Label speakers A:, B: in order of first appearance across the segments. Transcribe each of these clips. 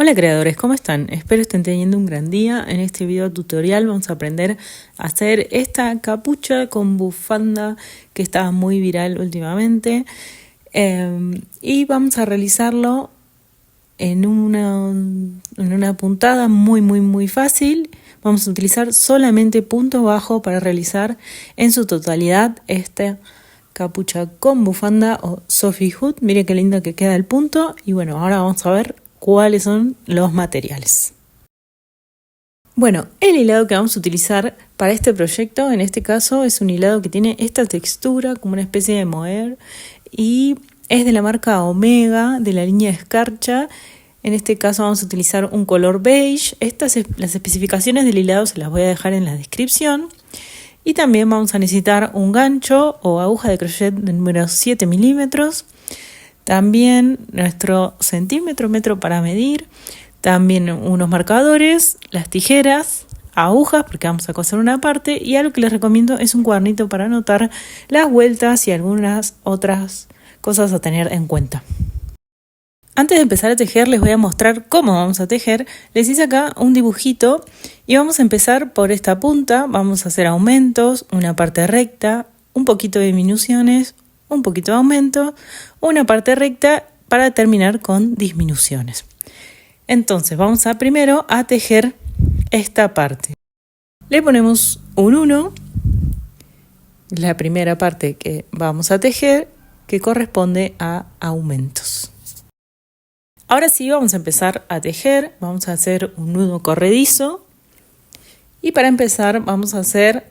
A: Hola creadores, ¿cómo están? Espero estén teniendo un gran día. En este video tutorial vamos a aprender a hacer esta capucha con bufanda que está muy viral últimamente. Y vamos a realizarlo en una puntada muy fácil. Vamos a utilizar solamente punto bajo para realizar en su totalidad esta capucha con bufanda o Sophie Hood. Miren qué lindo que queda el punto. Y bueno, ahora vamos a ver cuáles son los materiales. Bueno, el hilado que vamos a utilizar para este proyecto, en este caso, es un hilado que tiene esta textura como una especie de mohair y es de la marca Omega, de la línea Escarcha. En este caso vamos a utilizar un color beige. Las especificaciones del hilado se las voy a dejar en la descripción. Y también vamos a necesitar un gancho o aguja de crochet de número 7 milímetros. También nuestro metro para medir, también unos marcadores, las tijeras, agujas porque vamos a coser una parte y algo que les recomiendo es un cuadernito para anotar las vueltas y algunas otras cosas a tener en cuenta. Antes de empezar a tejer les voy a mostrar cómo vamos a tejer. Les hice acá un dibujito y vamos a empezar por esta punta. Vamos a hacer aumentos, una parte recta, un poquito de disminuciones, un poquito de aumento, una parte recta para terminar con disminuciones. Entonces vamos primero a tejer esta parte. Le ponemos un 1, la primera parte que vamos a tejer que corresponde a aumentos. Ahora sí vamos a empezar a tejer, vamos a hacer un nudo corredizo y para empezar vamos a hacer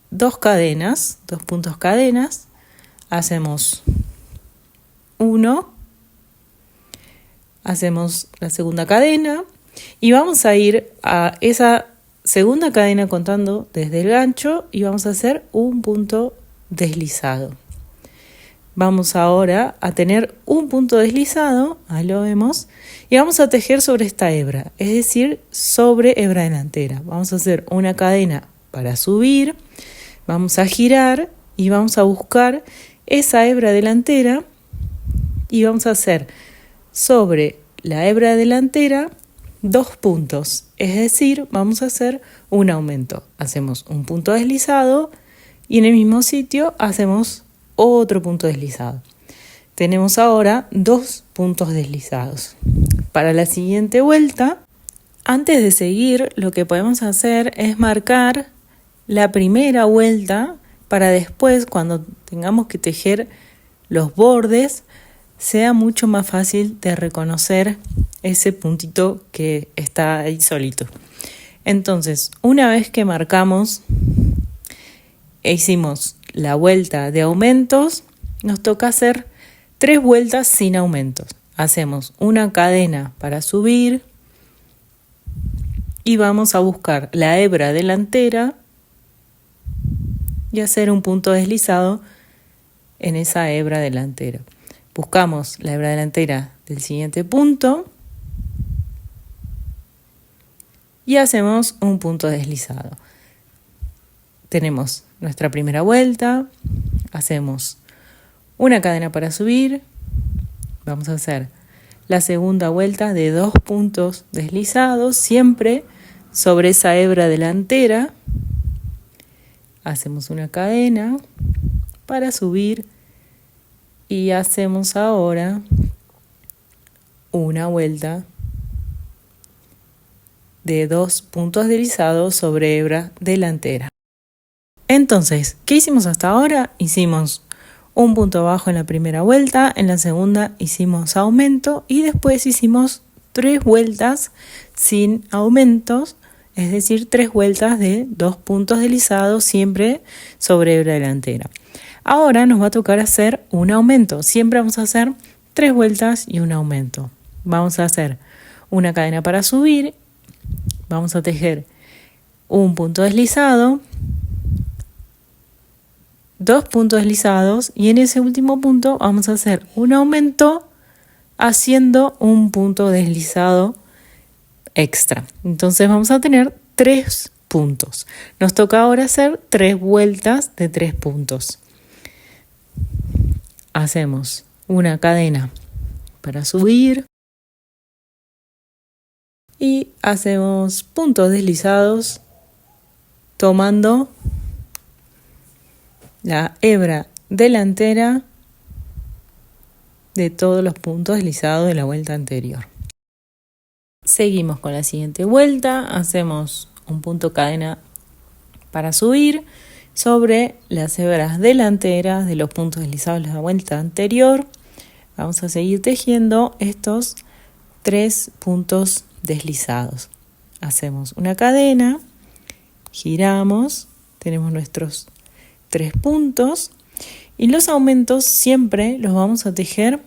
A: dos puntos cadenas. Hacemos 1, hacemos la segunda cadena y vamos a ir a esa segunda cadena contando desde el gancho y vamos a hacer un punto deslizado. Vamos ahora a tener un punto deslizado, ahí lo vemos, y vamos a tejer sobre esta hebra, es decir, sobre hebra delantera. Vamos a hacer una cadena para subir, vamos a girar y vamos a buscar esa hebra delantera y vamos a hacer sobre la hebra delantera 2 puntos, es decir, vamos a hacer un aumento. Hacemos un punto deslizado y en el mismo sitio hacemos otro punto deslizado. Tenemos ahora 2 puntos deslizados. Para la siguiente vuelta, antes de seguir, lo que podemos hacer es marcar la primera vuelta para después, cuando tengamos que tejer los bordes, sea mucho más fácil de reconocer ese puntito que está ahí solito. Entonces, una vez que marcamos e hicimos la vuelta de aumentos, nos toca hacer 3 vueltas sin aumentos. Hacemos una cadena para subir y vamos a buscar la hebra delantera y hacer un punto deslizado en esa hebra delantera. Buscamos la hebra delantera del siguiente punto y hacemos un punto deslizado. Tenemos nuestra primera vuelta, hacemos una cadena para subir, vamos a hacer la segunda vuelta de 2 puntos deslizados, siempre sobre esa hebra delantera. Hacemos una cadena para subir y hacemos ahora una vuelta de 2 puntos deslizados sobre hebra delantera. Entonces, ¿qué hicimos hasta ahora? Hicimos un punto bajo en la primera vuelta, en la segunda hicimos aumento y después hicimos 3 vueltas sin aumentos. Es decir, 3 vueltas de 2 puntos deslizados siempre sobre hebra delantera. Ahora nos va a tocar hacer un aumento. Siempre vamos a hacer 3 vueltas y un aumento. Vamos a hacer una cadena para subir. Vamos a tejer un punto deslizado, 2 puntos deslizados y en ese último punto vamos a hacer un aumento haciendo un punto deslizado extra. Entonces vamos a tener 3 puntos. Nos toca ahora hacer 3 vueltas de 3 puntos. Hacemos una cadena para subir, y hacemos puntos deslizados tomando la hebra delantera de todos los puntos deslizados de la vuelta anterior. Seguimos con la siguiente vuelta, hacemos un punto cadena para subir sobre las hebras delanteras de los puntos deslizados de la vuelta anterior. Vamos a seguir tejiendo estos 3 puntos deslizados. Hacemos una cadena, giramos, tenemos nuestros 3 puntos y los aumentos siempre los vamos a tejer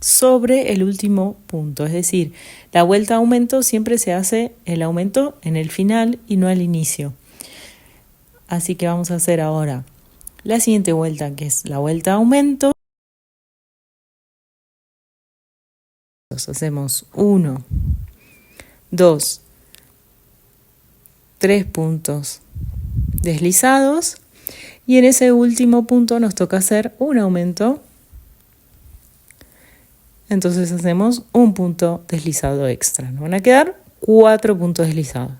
A: sobre el último punto, es decir, la vuelta aumento siempre se hace el aumento en el final y no al inicio. Así que vamos a hacer ahora la siguiente vuelta, que es la vuelta aumento. Hacemos 1, 2, 3 puntos deslizados y en ese último punto nos toca hacer un aumento. Entonces hacemos un punto deslizado extra. Nos van a quedar 4 puntos deslizados.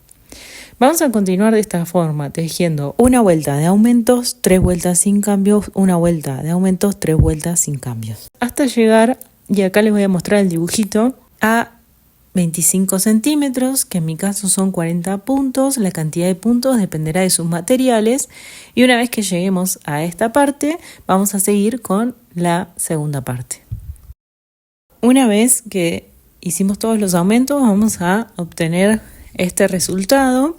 A: Vamos a continuar de esta forma, tejiendo una vuelta de aumentos, 3 vueltas sin cambios, una vuelta de aumentos, 3 vueltas sin cambios. Hasta llegar, y acá les voy a mostrar el dibujito, a 25 centímetros, que en mi caso son 40 puntos. La cantidad de puntos dependerá de sus materiales. Y una vez que lleguemos a esta parte, vamos a seguir con la segunda parte. Una vez que hicimos todos los aumentos, vamos a obtener este resultado.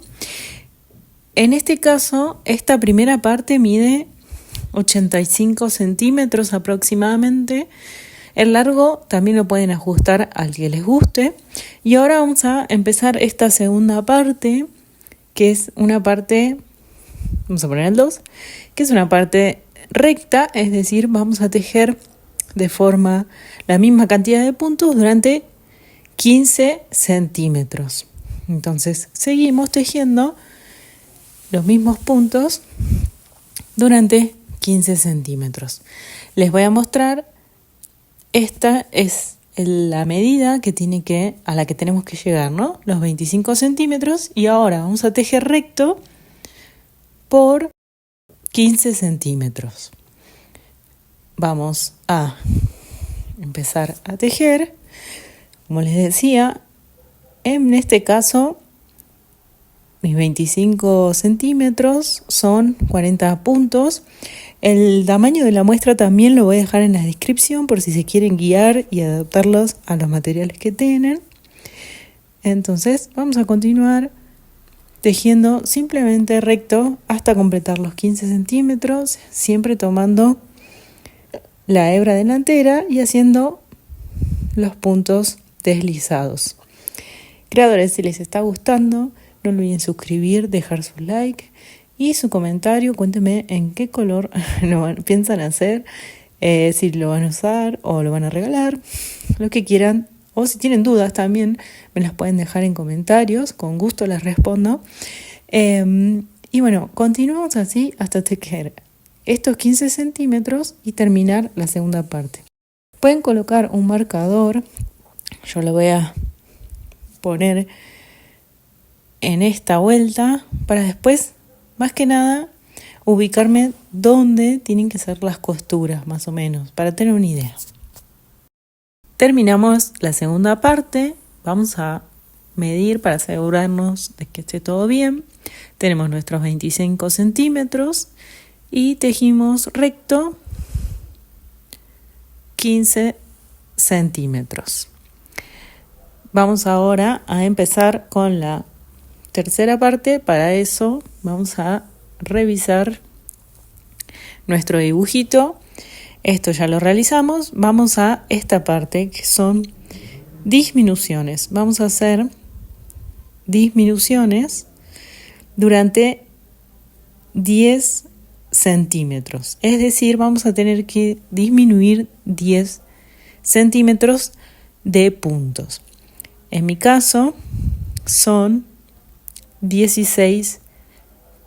A: En este caso, esta primera parte mide 85 centímetros aproximadamente. El largo también lo pueden ajustar al que les guste. Y ahora vamos a empezar esta segunda parte, que es una parte, vamos a poner el 2, que es una parte recta, es decir, vamos a tejer de forma la misma cantidad de puntos durante 15 centímetros. Entonces seguimos tejiendo los mismos puntos durante 15 centímetros. Les voy a mostrar, esta es la medida a la que tenemos que llegar, ¿no? Los 25 centímetros y ahora vamos a tejer recto por 15 centímetros. Vamos a empezar a tejer. Como les decía, en este caso mis 25 centímetros son 40 puntos. El tamaño de la muestra también lo voy a dejar en la descripción por si se quieren guiar y adaptarlos a los materiales que tienen. Entonces vamos a continuar tejiendo simplemente recto hasta completar los 15 centímetros, siempre tomando la hebra delantera y haciendo los puntos deslizados. Creadores, si les está gustando, no olviden suscribir, dejar su like y su comentario. Cuéntenme en qué color lo piensan hacer, si lo van a usar o lo van a regalar, lo que quieran. O si tienen dudas también me las pueden dejar en comentarios, con gusto las respondo. Y bueno, continuamos así hasta tejer estos 15 centímetros y terminar la segunda parte. Pueden colocar un marcador, yo lo voy a poner en esta vuelta para después, más que nada, ubicarme dónde tienen que ser las costuras, más o menos, para tener una idea. Terminamos la segunda parte, vamos a medir para asegurarnos de que esté todo bien. Tenemos nuestros 25 centímetros y tejimos recto 15 centímetros. Vamos ahora a empezar con la tercera parte. Para eso vamos a revisar nuestro dibujito. Esto ya lo realizamos. Vamos a esta parte que son disminuciones. Vamos a hacer disminuciones durante 10 centímetros. Es decir, vamos a tener que disminuir 10 centímetros de puntos. En mi caso son 16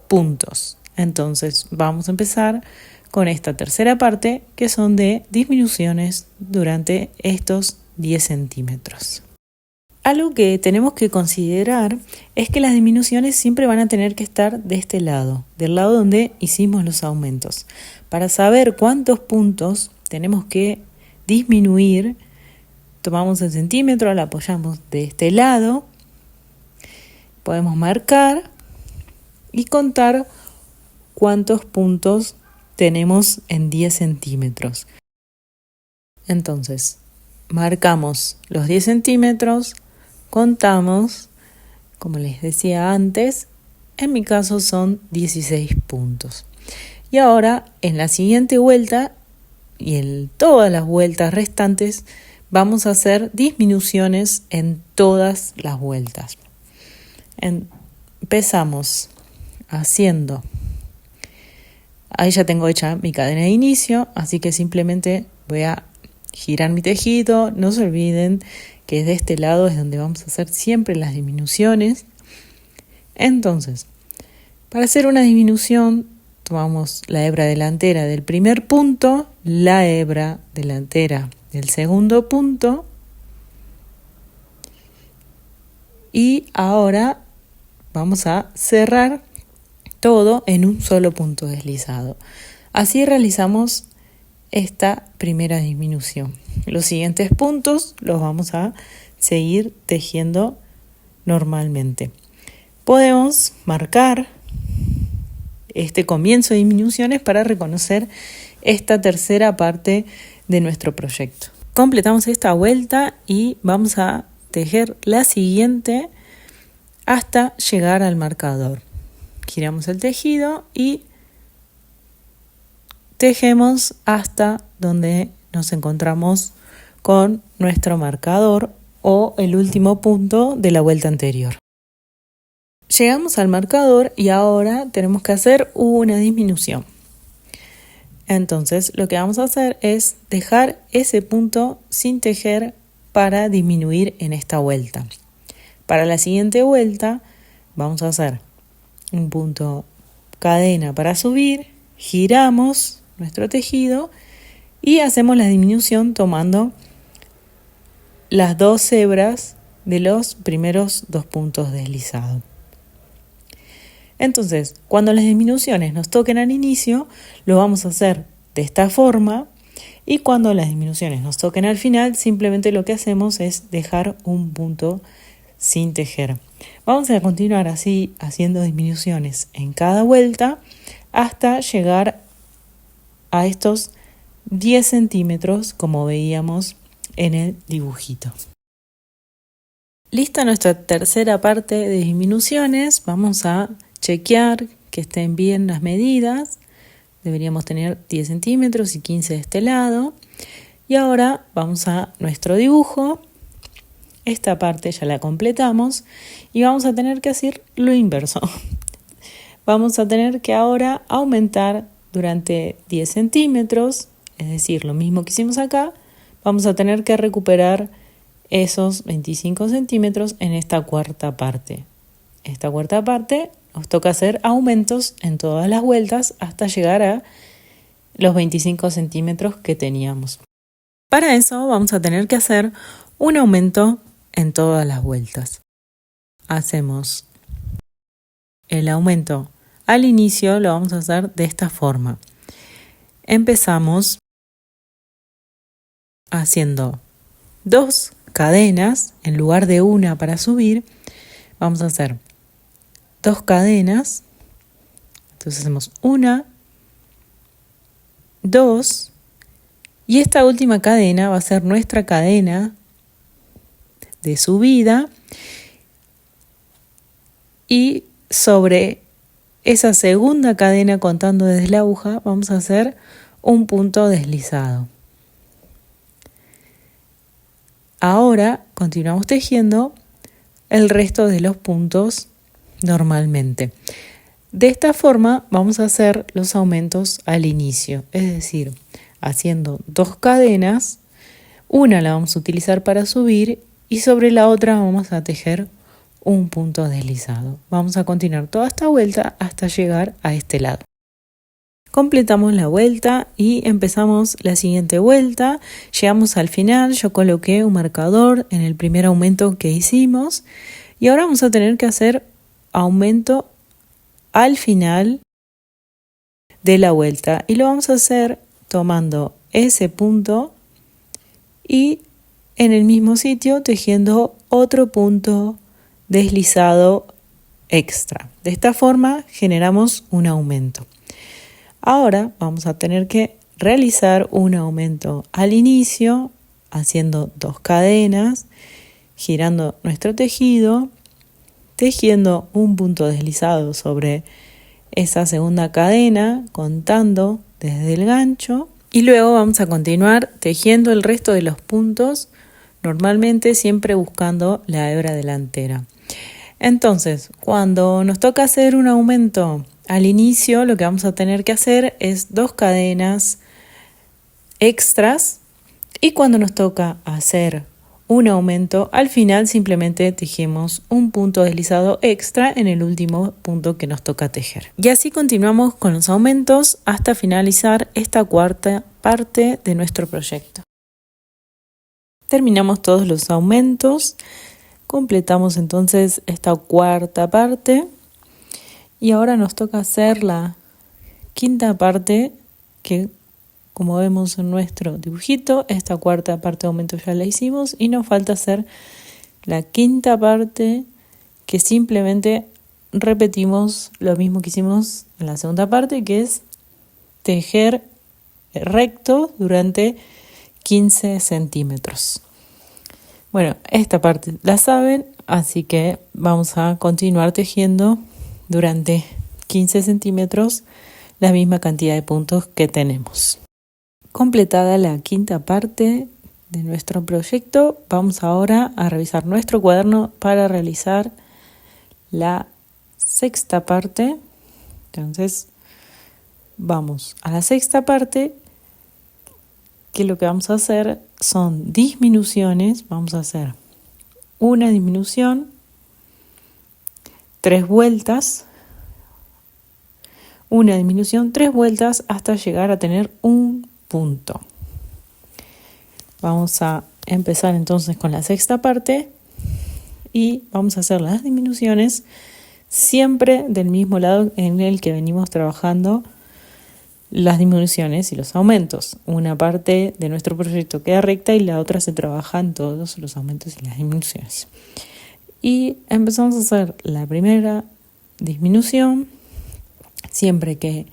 A: puntos. Entonces vamos a empezar con esta tercera parte, que son de disminuciones durante estos 10 centímetros. Algo que tenemos que considerar es que las disminuciones siempre van a tener que estar de este lado, del lado donde hicimos los aumentos. Para saber cuántos puntos tenemos que disminuir, tomamos el centímetro, lo apoyamos de este lado, podemos marcar y contar cuántos puntos tenemos en 10 centímetros. Entonces, marcamos los 10 centímetros, contamos, como les decía antes, en mi caso son 16 puntos. Y ahora, en la siguiente vuelta y en todas las vueltas restantes, vamos a hacer disminuciones en todas las vueltas. Empezamos haciendo, ahí ya tengo hecha mi cadena de inicio, así que simplemente voy a girar mi tejido. No se olviden que de este lado es donde vamos a hacer siempre las disminuciones. Entonces, para hacer una disminución, tomamos la hebra delantera del primer punto, la hebra delantera del segundo punto, y ahora vamos a cerrar todo en un solo punto deslizado. Así realizamos esta primera disminución. Los siguientes puntos los vamos a seguir tejiendo normalmente. Podemos marcar este comienzo de disminuciones para reconocer esta tercera parte de nuestro proyecto. Completamos esta vuelta y vamos a tejer la siguiente hasta llegar al marcador. Giramos el tejido y tejemos hasta donde nos encontramos con nuestro marcador o el último punto de la vuelta anterior. Llegamos al marcador y ahora tenemos que hacer una disminución. Entonces lo que vamos a hacer es dejar ese punto sin tejer para disminuir en esta vuelta. Para la siguiente vuelta vamos a hacer un punto cadena para subir, giramos nuestro tejido y hacemos la disminución tomando las 2 hebras de los primeros 2 puntos deslizados. Entonces, cuando las disminuciones nos toquen al inicio, lo vamos a hacer de esta forma, y cuando las disminuciones nos toquen al final, simplemente lo que hacemos es dejar un punto sin tejer. Vamos a continuar así haciendo disminuciones en cada vuelta hasta llegar a estos 10 centímetros como veíamos en el dibujito. Lista nuestra tercera parte de disminuciones, vamos a chequear que estén bien las medidas. Deberíamos tener 10 centímetros y 15 de este lado. Y ahora vamos a nuestro dibujo. Esta parte ya la completamos y vamos a tener que hacer lo inverso. Vamos a tener que ahora aumentar durante 10 centímetros, es decir, lo mismo que hicimos acá. Vamos a tener que recuperar esos 25 centímetros en esta cuarta parte. Esta cuarta parte nos toca hacer aumentos en todas las vueltas hasta llegar a los 25 centímetros que teníamos. Para eso vamos a tener que hacer un aumento en todas las vueltas. Hacemos el aumento al inicio, lo vamos a hacer de esta forma. Empezamos haciendo 2 cadenas en lugar de una para subir. Vamos a hacer 2 cadenas. Entonces hacemos 1, 2, y esta última cadena va a ser nuestra cadena de subida, y sobre esa segunda cadena, contando desde la aguja, vamos a hacer un punto deslizado. Ahora continuamos tejiendo el resto de los puntos normalmente. De esta forma vamos a hacer los aumentos al inicio, es decir, haciendo 2 cadenas, una la vamos a utilizar para subir y sobre la otra vamos a tejer un punto deslizado. Vamos a continuar toda esta vuelta hasta llegar a este lado. Completamos la vuelta y empezamos la siguiente vuelta. Llegamos al final, yo coloqué un marcador en el primer aumento que hicimos y ahora vamos a tener que hacer aumento al final de la vuelta y lo vamos a hacer tomando ese punto y en el mismo sitio tejiendo otro punto deslizado extra. De esta forma generamos un aumento. Ahora vamos a tener que realizar un aumento al inicio haciendo 2 cadenas, girando nuestro tejido, tejiendo un punto deslizado sobre esa segunda cadena, contando desde el gancho y luego vamos a continuar tejiendo el resto de los puntos, normalmente siempre buscando la hebra delantera. Entonces, cuando nos toca hacer un aumento al inicio, lo que vamos a tener que hacer es 2 cadenas extras y cuando nos toca hacer un aumento, al final simplemente tejemos un punto deslizado extra en el último punto que nos toca tejer. Y así continuamos con los aumentos hasta finalizar esta cuarta parte de nuestro proyecto. Terminamos todos los aumentos, completamos entonces esta cuarta parte y ahora nos toca hacer la quinta parte que, como vemos en nuestro dibujito, esta cuarta parte de aumento ya la hicimos y nos falta hacer la quinta parte que simplemente repetimos lo mismo que hicimos en la segunda parte, que es tejer recto durante 15 centímetros. Bueno, esta parte la saben, así que vamos a continuar tejiendo durante 15 centímetros la misma cantidad de puntos que tenemos. Completada la quinta parte de nuestro proyecto, vamos ahora a revisar nuestro cuaderno para realizar la sexta parte. Entonces, vamos a la sexta parte, que lo que vamos a hacer son disminuciones. Vamos a hacer una disminución, 3 vueltas, una disminución, 3 vueltas hasta llegar a tener un punto. Vamos a empezar entonces con la sexta parte y vamos a hacer las disminuciones siempre del mismo lado en el que venimos trabajando las disminuciones y los aumentos. Una parte de nuestro proyecto queda recta y la otra se trabaja en todos los aumentos y las disminuciones. Y empezamos a hacer la primera disminución. Siempre que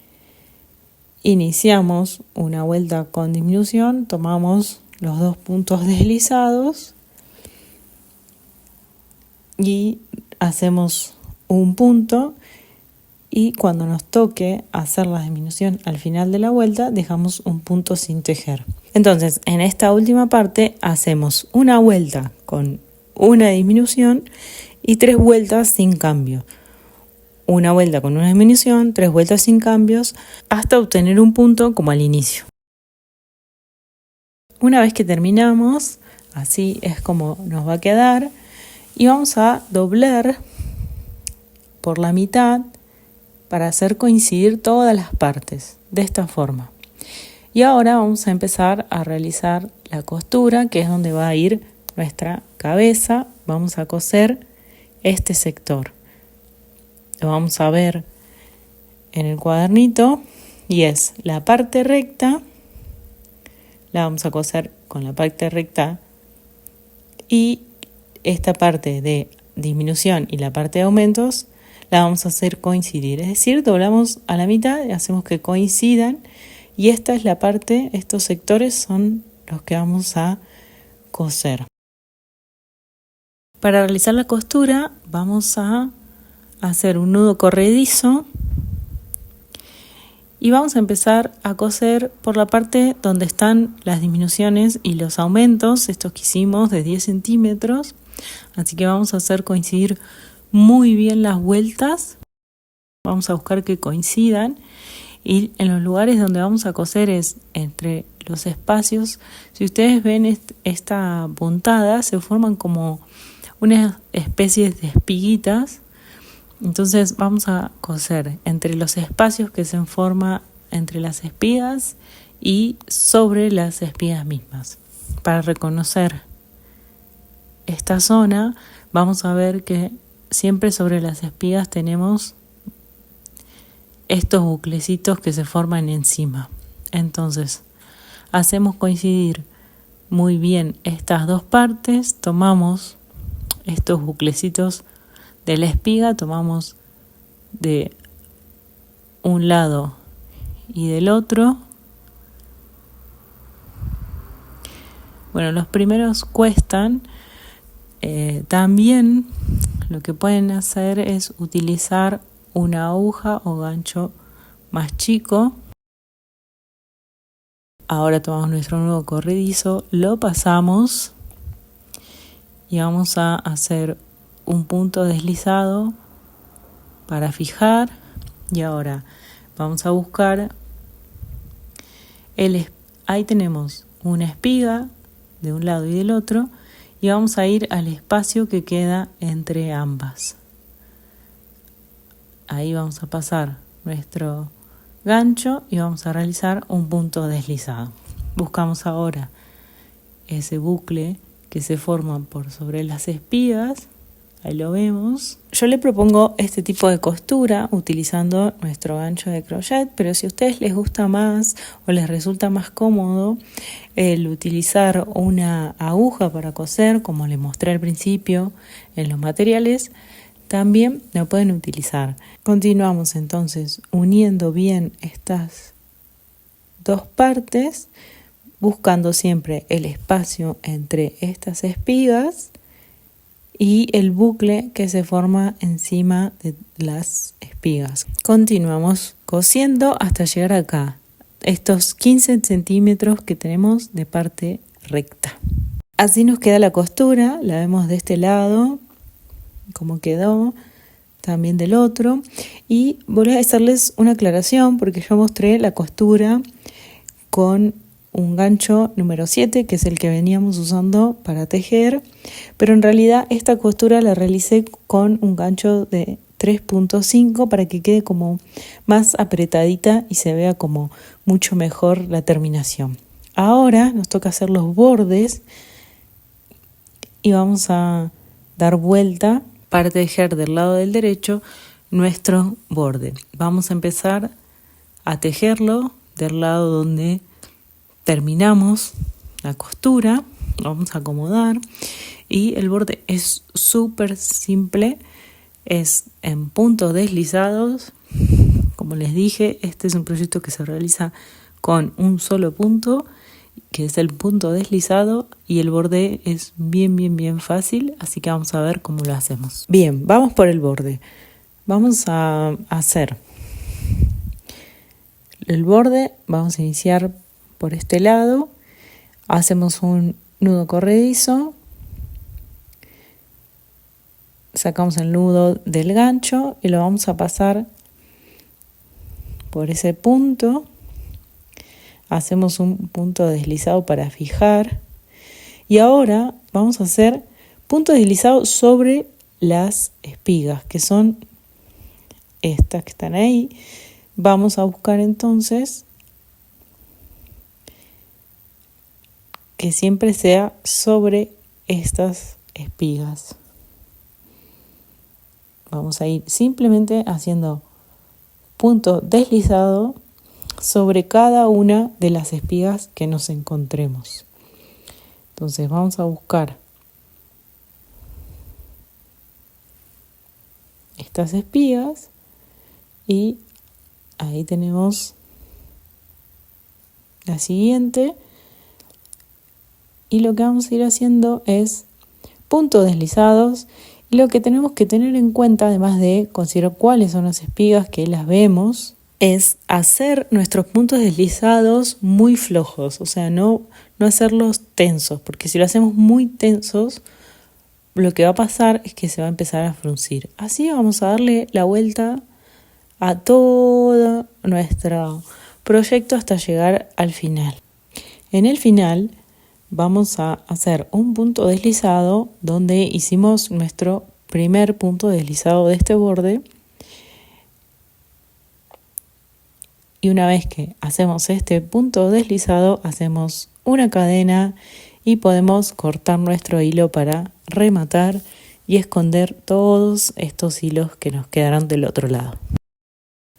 A: iniciamos una vuelta con disminución, tomamos los 2 puntos deslizados y hacemos un punto, y cuando nos toque hacer la disminución al final de la vuelta, dejamos un punto sin tejer. Entonces, en esta última parte hacemos una vuelta con una disminución y 3 vueltas sin cambio. Una vuelta con una disminución, 3 vueltas sin cambios, hasta obtener un punto como al inicio. Una vez que terminamos, así es como nos va a quedar, y vamos a doblar por la mitad para hacer coincidir todas las partes, de esta forma. Y ahora vamos a empezar a realizar la costura, que es donde va a ir nuestra cabeza. Vamos a coser este sector. Lo vamos a ver en el cuadernito y es la parte recta, la vamos a coser con la parte recta y esta parte de disminución y la parte de aumentos la vamos a hacer coincidir, es decir, doblamos a la mitad y hacemos que coincidan y esta es la parte, estos sectores son los que vamos a coser. Para realizar la costura vamos a hacer un nudo corredizo y vamos a empezar a coser por la parte donde están las disminuciones y los aumentos, estos que hicimos de 10 centímetros, así que vamos a hacer coincidir muy bien las vueltas, vamos a buscar que coincidan y en los lugares donde vamos a coser es entre los espacios. Si ustedes ven esta puntada se forman como unas especies de espiguitas, entonces vamos a coser entre los espacios que se forma entre las espigas y sobre las espigas mismas. Para reconocer esta zona, vamos a ver que siempre sobre las espigas tenemos estos buclecitos que se forman encima. Entonces, hacemos coincidir muy bien estas dos partes, tomamos estos buclecitos de la espiga, tomamos de un lado y del otro. Bueno, los primeros cuestan. También lo que pueden hacer es utilizar una aguja o gancho más chico. Ahora tomamos nuestro nudo corredizo, lo pasamos y vamos a hacer un punto deslizado para fijar. Y ahora vamos a buscar ahí tenemos una espiga de un lado y del otro y vamos a ir al espacio que queda entre ambas. Ahí vamos a pasar nuestro gancho y vamos a realizar un punto deslizado. Buscamos ahora ese bucle que se forma por sobre las espigas. Ahí lo vemos. Yo le propongo este tipo de costura utilizando nuestro gancho de crochet, pero si a ustedes les gusta más o les resulta más cómodo el utilizar una aguja para coser, como les mostré al principio en los materiales, también lo pueden utilizar. Continuamos entonces uniendo bien estas dos partes, buscando siempre el espacio entre estas espigas y el bucle que se forma encima de las espigas. Continuamos cosiendo hasta llegar acá, estos 15 centímetros que tenemos de parte recta. Así nos queda la costura, la vemos de este lado, como quedó, también del otro. Y voy a hacerles una aclaración porque yo mostré la costura con un gancho número 7, que es el que veníamos usando para tejer, pero en realidad esta costura la realicé con un gancho de 3.5 para que quede como más apretadita y se vea como mucho mejor la terminación. Ahora nos toca hacer los bordes y vamos a dar vuelta para tejer del lado del derecho nuestro borde. Vamos a empezar a tejerlo del lado donde terminamos la costura, lo vamos a acomodar y el borde es súper simple, es en puntos deslizados. Como les dije, este es un proyecto que se realiza con un solo punto, que es el punto deslizado, y el borde es bien fácil, así que vamos a ver cómo lo hacemos. Bien, vamos por el borde. Vamos a hacer el borde, vamos a iniciar por este lado, hacemos un nudo corredizo, sacamos el nudo del gancho y lo vamos a pasar por ese punto, hacemos un punto deslizado para fijar y ahora vamos a hacer punto deslizado sobre las espigas, que son estas que están ahí. Vamos a buscar entonces que siempre sea sobre estas espigas. Vamos a ir simplemente haciendo punto deslizado sobre cada una de las espigas que nos encontremos. Entonces vamos a buscar estas espigas y ahí tenemos la siguiente. Y lo que vamos a ir haciendo es puntos deslizados. Y lo que tenemos que tener en cuenta, además de considerar cuáles son las espigas que las vemos, es hacer nuestros puntos deslizados muy flojos. O sea, no hacerlos tensos, porque si lo hacemos muy tensos, lo que va a pasar es que se va a empezar a fruncir. Así vamos a darle la vuelta a todo nuestro proyecto hasta llegar al final. En el final vamos a hacer un punto deslizado donde hicimos nuestro primer punto deslizado de este borde Y una vez que hacemos este punto deslizado, hacemos una cadena y podemos cortar nuestro hilo para rematar y esconder todos estos hilos que nos quedaron del otro lado.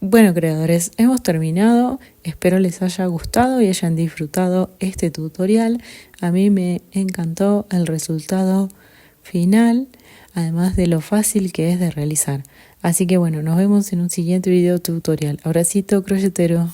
A: Bueno, creadores, hemos terminado. Espero les haya gustado y hayan disfrutado este tutorial. A mí me encantó el resultado final, además de lo fácil que es de realizar. Así que bueno, nos vemos en un siguiente video tutorial. Abracito crochetero.